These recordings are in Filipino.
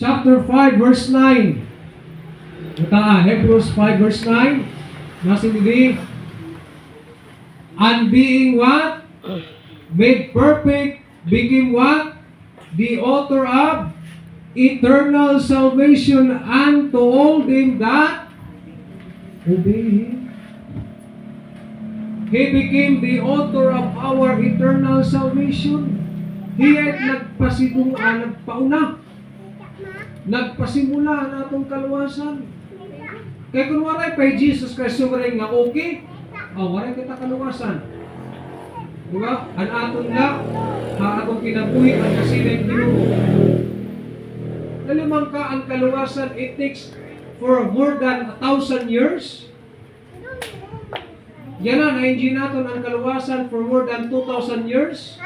chapter 5, verse 9. Hebrews 5, verse 9. Nasa hindi. And being what? Made perfect, became what? The author of eternal salvation unto all them that obey Him. He became the author of our eternal salvation. He ay nagpauna. Nagpasimula na atong kaluwasan. Kaya kung waray pa Jesus Christ sumring nga okay, waray kita kaluwasan. Diba? Ang atong na, atong kinabuhi ang kasinay Ginoo. Nalimang ka ang kaluwasan, it takes for more than 1,000 years. Yan na, na-enjoy natin ang kaluwasan for more than 2,000 years.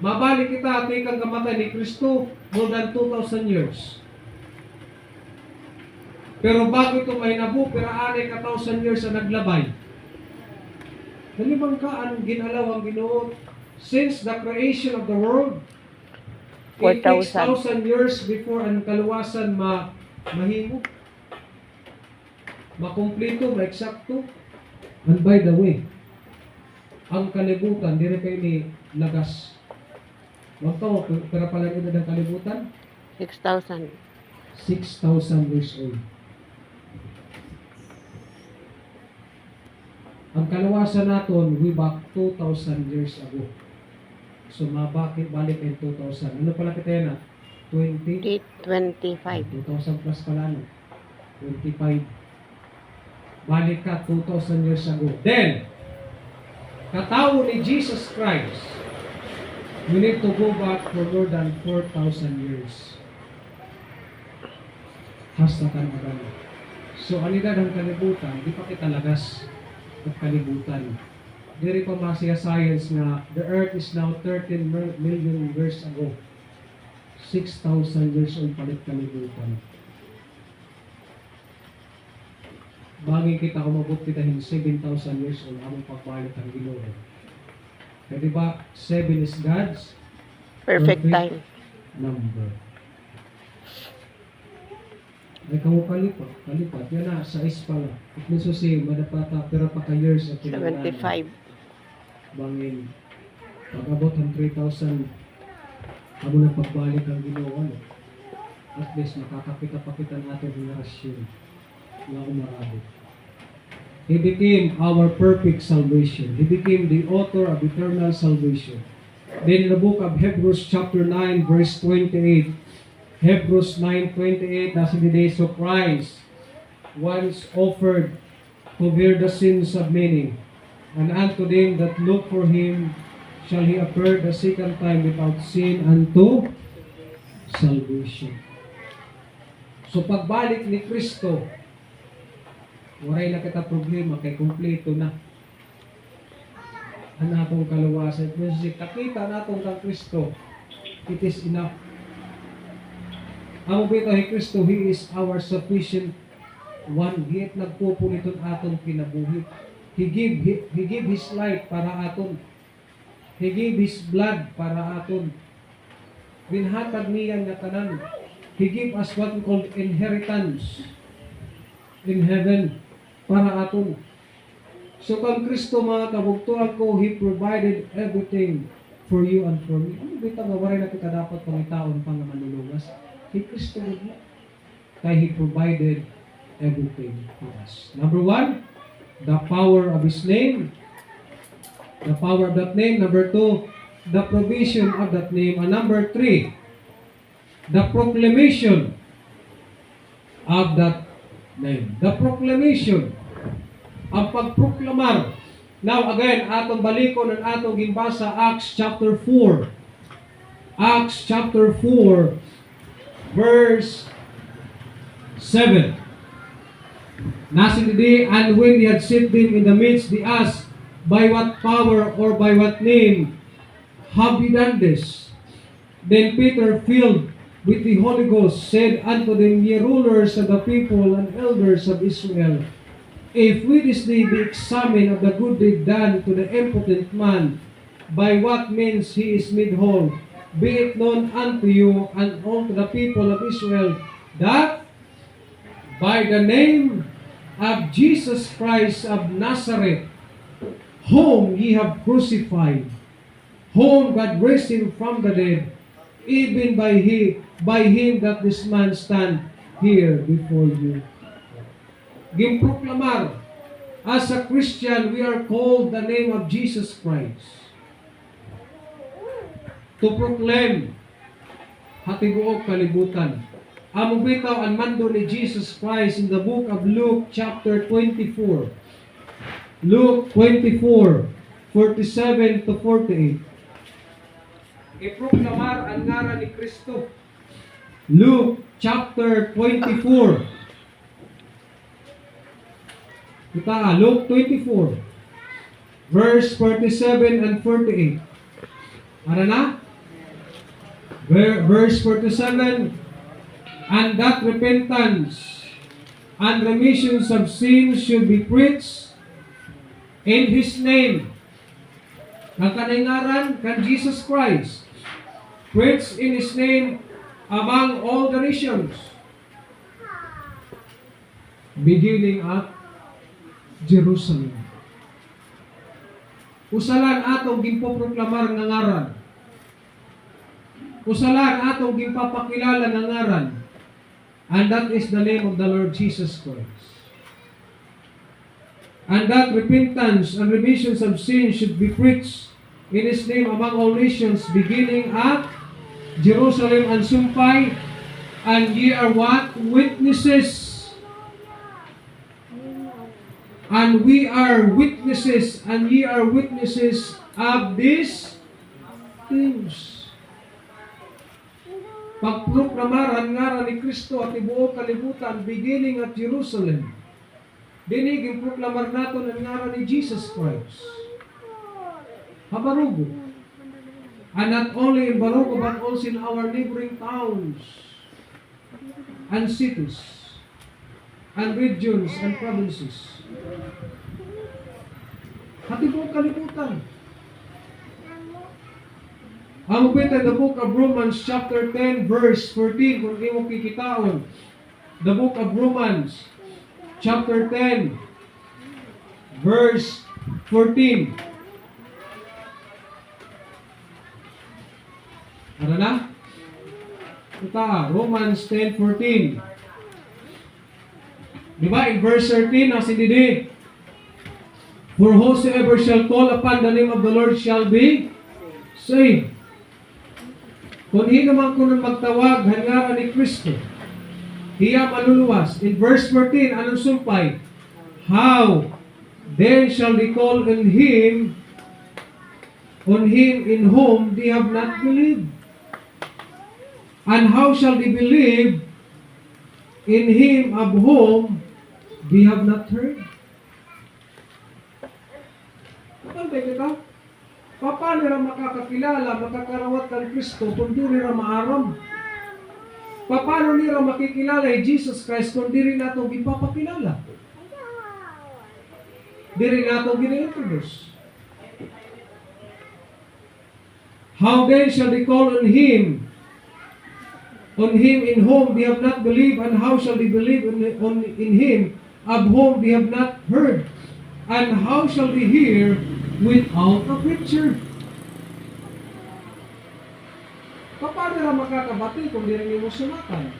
Mabalik kita at ikang kamatay ni Kristo more than 2,000 years. Pero bago ito may nabu, pero anay ka 1,000 years na naglabay. Nalimang ka ang ginalaw ang Ginoo since the creation of the world. It takes 1,000 years before ang kaluwasan mahimo. Makumpleto, ma-eksakto. And by the way, ang kalibutan, di rin kayo ni lagas. Huwag ka, pero pala rin ng kalibutan? 6,000. 6,000 years old. Ang kaluwasan natin, way back 2,000 years ago. So, balik in 2,000. Ano pala kita na? 25. 2,000 plus pala, no? 25. Balik ka 2,000 years ago. Then, katao ni Jesus Christ, we need to go back for more than 4,000 years. Hasta tanagan. So, alida ng kalibutan, di pa kita lagas ng kalibutan. Diri pa masaya science nga, the earth is now 13 million years ago. 6,000 years old palit kalibutan. Bangin kita umabot kita hin 7,000 years old among pagbalik ang Ginoo. Kaya diba, 7 is God's Perfect time. number. Ay kamo kalipat. Yan na, 6 pala. At nung susi, madapata, pero pa ka-years at 75. Bangin, pag-abot ang 3,000, amo na pagbalik ang Ginoo, ano? At least, makakapita pa kita natin ng narasyon na umarabot. He became our perfect salvation. He became the author of eternal salvation. Then in the book of Hebrews chapter 9 verse 28, Hebrews 9:28, as in the days of Christ, once offered to bear the sins of many, and unto them that look for Him shall He appear the second time without sin unto salvation. So pagbalik ni Kristo, waray na kita problema kay kumpleto na ang atong kaluwasan. Kung kakita natong kang Kristo, it is enough. Ang bitaw ni Kristo, He is our sufficient one. Hiyat nagpupuliton atong kinabuhi. He give His life para aton. He gave His blood para aton. Binhatag niya nga tanan. He give us what we call inheritance in heaven para aton. So kang Kristo mga kabugtuan ko, He provided everything for you and for me. Ano bitaw nga waray na kita dapat pangitaon pang manulugas? He Kristo na. Kaya He provided everything for us. Number 1, the power of His name. The power of that name. Number 2, the provision of that name. And number 3, the proclamation of that name. The proclamation. Ang pagproklamar. Now again, atong balikon ang atong gimbasa Acts chapter 4. Acts chapter 4 verse 7. Nasin today, and when they had set them in the midst, they asked, by what power or by what name have you done this? Then Peter, filled with the Holy Ghost, said unto them, ye rulers of the people and elders of Israel, if we this day be examined of the good deed done to the impotent man, by what means he is made whole, be it known unto you and all to the people of Israel that by the name of Jesus Christ of Nazareth, whom ye have crucified, whom God raised him from the dead, even by him that this man stand here before you. Gimproklamar, as a Christian, we are called the name of Jesus Christ to proclaim hatibuok kalibutan. Amo bitaw ang mando ni Jesus Christ in the book of Luke chapter 24. Luke 24, 47 to 48. Iproklamar ang ngaran ni Kristo. Luke chapter 24. Kita, Luke 24, verse 47 and 48. Ano na? Verse 47, and that repentance and remissions of sins should be preached in His name. Ang kaningaran kan Jesus Christ, preached in His name among all the nations, beginning at Jerusalem. Usalan atong ginpoproklamar nga ngaran. Usalan atong ginpapakilala nga ngaran. And that is the name of the Lord Jesus Christ. And that repentance and remissions of sin should be preached in His name among all nations, beginning at Jerusalem and Sumpay. And ye are what? Witnesses. And we are witnesses, and ye are witnesses of these things. Pagproklamaran ngaran ni Kristo at ibuok kalibutan, beginning at Jerusalem. Dinig yung proklamar natin ang ngaran ni Jesus Christ. Habarugo. And not only in Barugo, but also in our neighboring towns and cities and regions and provinces. Hatibok kalibutan. Ang upita the book of Romans chapter 10 verse 14, kung di mo kikitaon. The book of Romans chapter 10 verse 14. Ano na? Ita, Romans 10:14. Diba, in verse 13, nasa didi, for whosoever shall call upon the name of the Lord shall be saved. Kung hindi naman kung magtawag, hangaran ni Kristo, hiya maluluwas. In verse 14, anong sumpay? How then shall they call on Him in whom they have not believed? And how shall they believe in Him of whom they have not heard? Kapag ka, paano nila makakakilala, makakarawat kang Kristo kung di nila maaram? Paano nila makikilala ay Jesus Christ kung di rin natin ipapakilala? Di rin natin gina-introduce. How then shall they call on Him in whom they have not believed, and how shall they believe in Him of whom they have not heard? And how shall they hear without a preacher? Paano na makakabati kung di rin mo sumatan?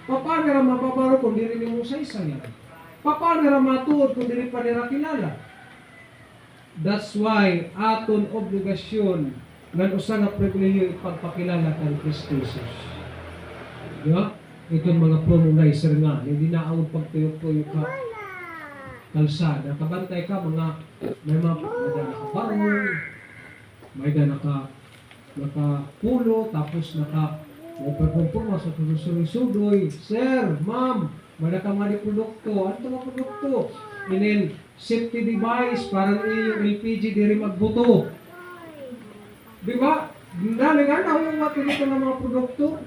Paano na mababaro kung di rin mo saysayan? Paano na matuod kung di rin pa nila kilala? That's why aton obligasyon ng usa nga pribilehiyo ipagpakilala kang Kristo Jesus. Diba? Itong mga promonizer nga, hindi na ang pagtuyo-tuyo ka kalsada. Kabantay ka, may mga nakabarol, may nakapulo, tapos naka-performa sa susudoy. Sir, ma'am, may nakamali produkto. Ano ito mga produkto? And then, safety device, parang yung LPG di rin magbuto. Diba? Dali nga na, yung mga pinito ng mga produkto.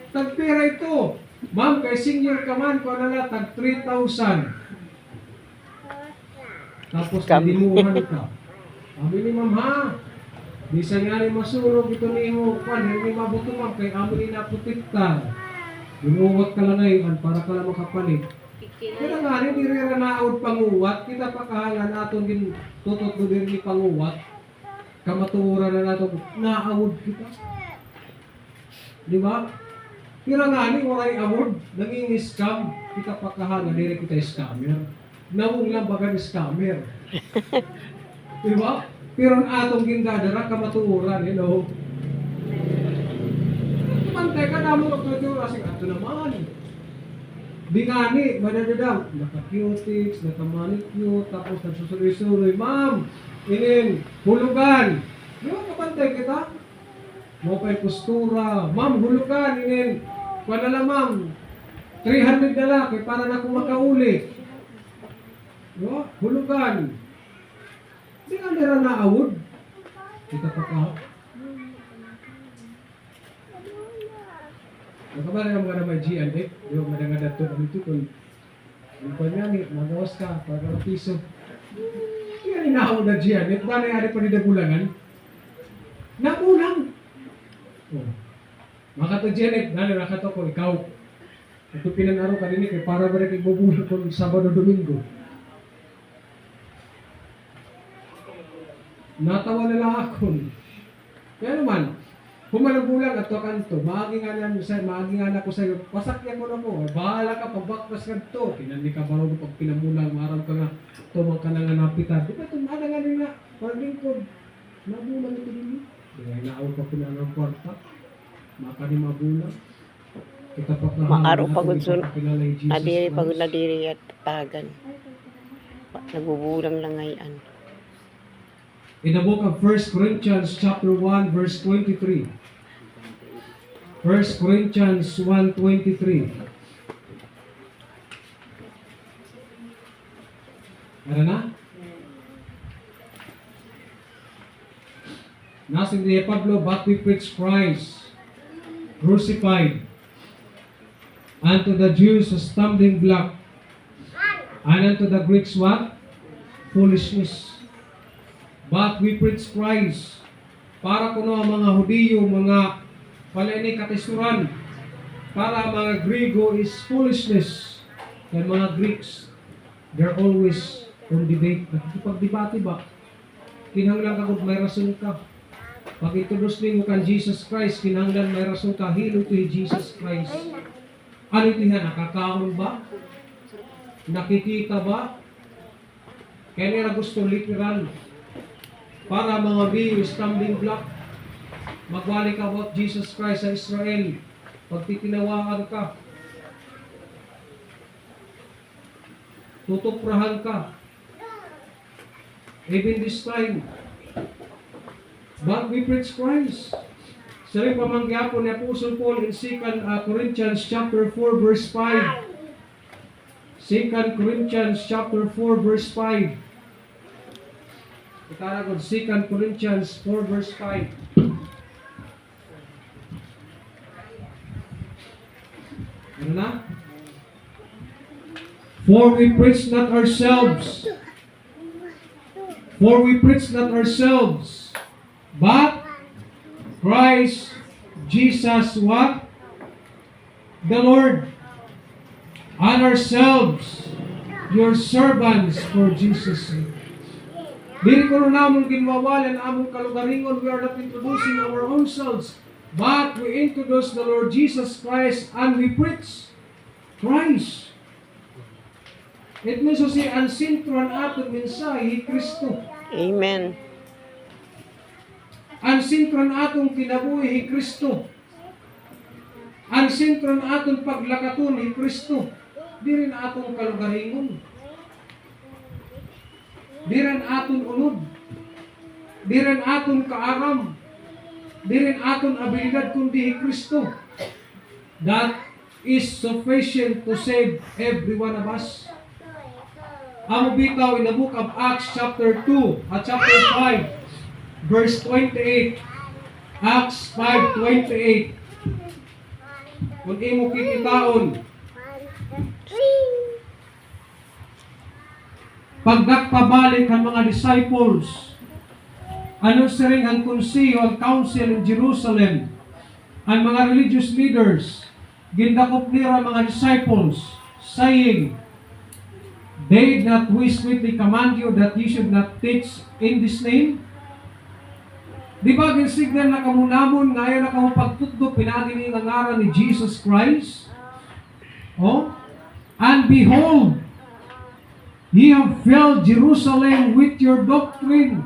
Tagpira ito. Ma'am, kay senior ka man, kung nala, tag 3,000. Tapos nilimuhan ka. Sabi ni ma'am, ha? Bisan nga rin masurog ito nimo, kwan, hindi mabutuman, kay amin inaprotekta. Binuwat ka lang ngayon, para ka lang makapalit. Kaya nga rin, hindi rin naawad panguwat, kita pakahalan aton din tutot do din ni panguwat. Kamaturan na nato, naawad kita. Di ba? Pero nga rin, waray award, naging scam, kita pakahalan, hindi kita scammer. Nawong lang baga ni scammer. Di ba? Pero ang atong gindadara, kamaturan, you know. Mantay ka na mo magtuturo, kasi ato naman. Di nga ni, madadadaw, naka-cutics, naka-manicure, tapos nagsusuloy-suloy, ma'am, inin, hulugan. Di ba kapantay kita? Mo pa'y postura, ma'am, hulugan, inin, wala lang ma'am, 300 na lang, kaya para na akong makauli. Di ba? Hulugan. Di nga nila naawod. Kita pa ka. Nakabala ng mga naman Gian, eh. Di ba madanga na ito dito kung yung panyani, magawas ka, para ka piso. Di nga ninaawod na Gian, eh. Paano yung pa nila bulangan? Nakulang. Oh. Makato Gian, eh. Nakato ko, ikaw. Ito pinanaro ka din, eh. Para ba rin ibubulan kung Sabado Domingo. Natawa na lang ako. Kaya naman, humalong-bulang at kanto, maagi nga na ko sa'yo, pasakyan mo na mo, bahala ka, pagbakpas ka to, kinandi ka baro pag pinamulang, maram ka nga, tumang ka na nga napitan. Di ba ito, mahal nga rin na, parang lingkod, nabulang ito din. Kaya naaw pa pinanang kwarta, makani mabulang. Kita pa ka, Maaro pagod sun. Nadiri pagod nadiri at tagan. Nagbubulang lang ngayon. In the book of 1 Corinthians chapter 1 verse 23. 1 Corinthians 1:23. Ano na? Nasa ni Pablo, but we preach Christ crucified, unto the Jews a stumbling block, and unto the Greeks what? Foolishness. But we preach Christ. Para kuno ang mga Hudiyo, mga paleni katisuran. Para mga Griego is foolishness. And mga Greeks, they're always on debate. Nakikipag-debate ba? Kinahanglan ka kung may rason ka. Pag introduce mo kan Jesus Christ, kinahanglan may rason ka. Hilo to Jesus Christ. Ano ito yan? Nakakaon ba? Nakikita ba? Kaya nila gusto literal. Para mga view, stumbling block, magwali ka about Jesus Christ sa Israel, pagtitinawaan ka, tutuprahan ka, even this time, but we preach Christ. Sa rin pamanggapon ni Apostle Paul in 2 Corinthians chapter 4 verse 5. 2 Corinthians chapter 4 verse 5. Kita ko 2 Corinthians 4 verse 5. Ano na? For we preach not ourselves. But Christ Jesus what? The Lord. And ourselves, your servants for Jesus' sake. Dili ko namon ginwawalan among kalugaringon, we are not introducing our own selves, but we introduce the Lord Jesus Christ and we preach Christ. It means to say, ang sentro ang atong mensahe, Kristo. Amen. Ang sentro ang atong kinabuhi, Kristo. Ang sentro ang atong paglakaton, Kristo. Di rin atong kalugaringon. Di rin aton unod. Di rin aton kaaram. Di rin aton abilidad kundi Kristo. That is sufficient to save every one of us. Amo bitaw in the book of Acts chapter 2 at chapter 5 verse 28. Acts 5:28. Kung imo kikitaon, pag nagpabalik ang mga disciples Answering ang konseyo, ang council in Jerusalem, ang mga religious leaders, gindakop nila mga disciples, saying, "They that we strictly command you that you should not teach in this name." Di ba ginsignal na kamunamon ngayon na kamo pagtutdo pinagi ni nga ngaran ni Jesus Christ? Oh? And behold, ye have filled Jerusalem with your doctrine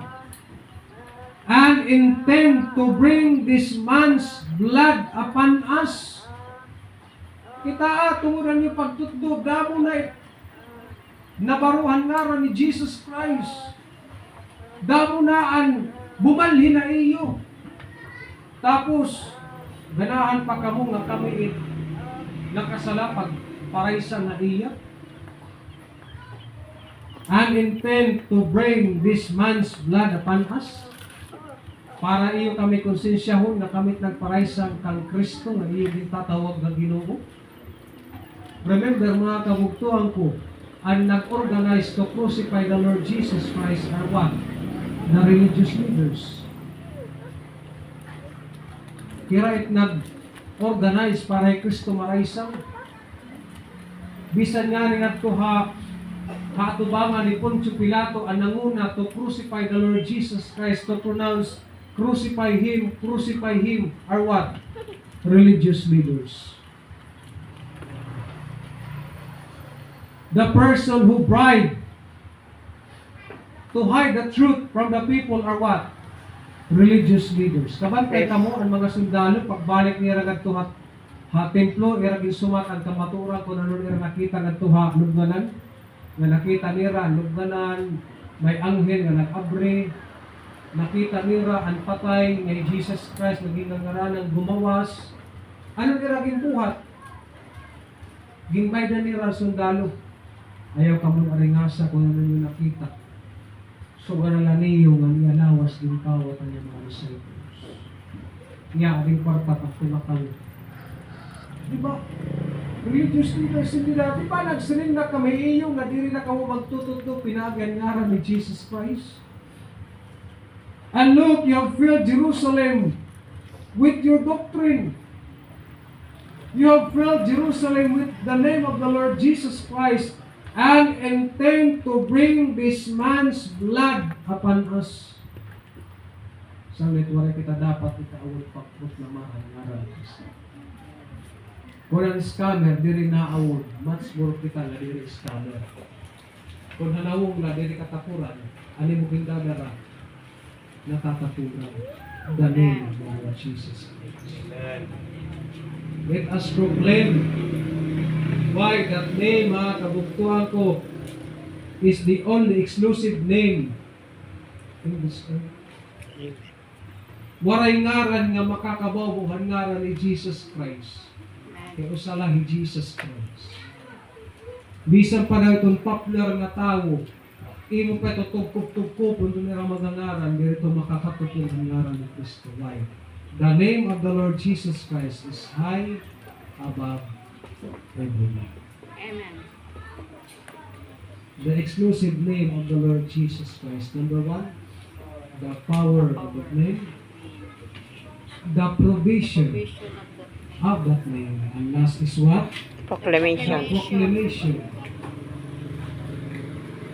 and intend to bring this man's blood upon us. Kita tunguran niyo pagtutdo, damo na nabaruhan ngaran ni Jesus Christ. Damo na ang bumalhin na iyo. Tapos, ganahan pa kamo nga kami nakasalapag paraisan na iya. And intend to bring this man's blood upon us. Para iyo kami konsensyahon na kami nagparaisan kang Kristo nga iyo gitatawag ng Ginoo. Remember mga kabugtuhan ko, ang nag-organize to crucify the Lord Jesus Christ are what? The religious leaders. Kira it nag-organize para Kristo maraisang. Bisan nga rin at to hatubangan ni Poncio Pilato ang nanguna to crucify the Lord Jesus Christ, to pronounce crucify Him, are what? Religious leaders. The person who bribed to hide the truth from the people are what? Religious leaders. Kabantay kamo ang mga sundalo, pagbalik niya ragad to templo, iragin sumat ang kamaturan kung ano nila nakita ng tuha lugnanan. Nga nakita nila lugnanan, may anghel nga nag-abre, nakita nila ang patay nga Jesus Christ naging nangaranang gumawas. Ano nila ginbuhat? Ginbaydan nila sundalo. Ayaw kamo aringasa kung ano nyo nakita. So, ganala niyo nga niya lawas din kawat ang mga disciples. Niya, aling kwarta pagtumakal. Diba? Religious leaders hindi na, di ba nagsiling na kami iyo nga diri na kamo magtutugtog pinagyan ngaran ni Jesus Christ? And look, you have filled Jerusalem with your doctrine. You have filled Jerusalem with the name of the Lord Jesus Christ and intend to bring this man's blood upon us. Sanglit wala kita dapat itaawal pagproklamahan ngaran ni Kristo. Kung ang scammer, diri naawal, much more kita na diri scammer. Kung hanawong na diri katapuran, ani mo kindadara, natatapuran. The name of the Lord Jesus Christ. Let us proclaim why that name, mga kabuktuhan ko, is the only exclusive name in this earth. Waray ngaran nga makakabaw buhan ngaran ni Jesus Christ. Kaya usalahi Jesus Christ. Bisan pa na itong popular nga tao, imo pa ito tugkop-tugkop kung ito nila magangaran, dito makakatupin ang ngaran ni Kristo. Why? The name of the Lord Jesus Christ is high above every name. Amen. The exclusive name of the Lord Jesus Christ. Number one, the power of that name. The provision of that name. And last is what? Proclamation. Proclamation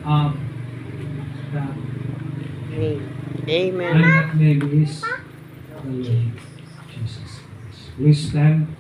of that Name. and Amen. that name is the Lord Jesus Christ. Please stand.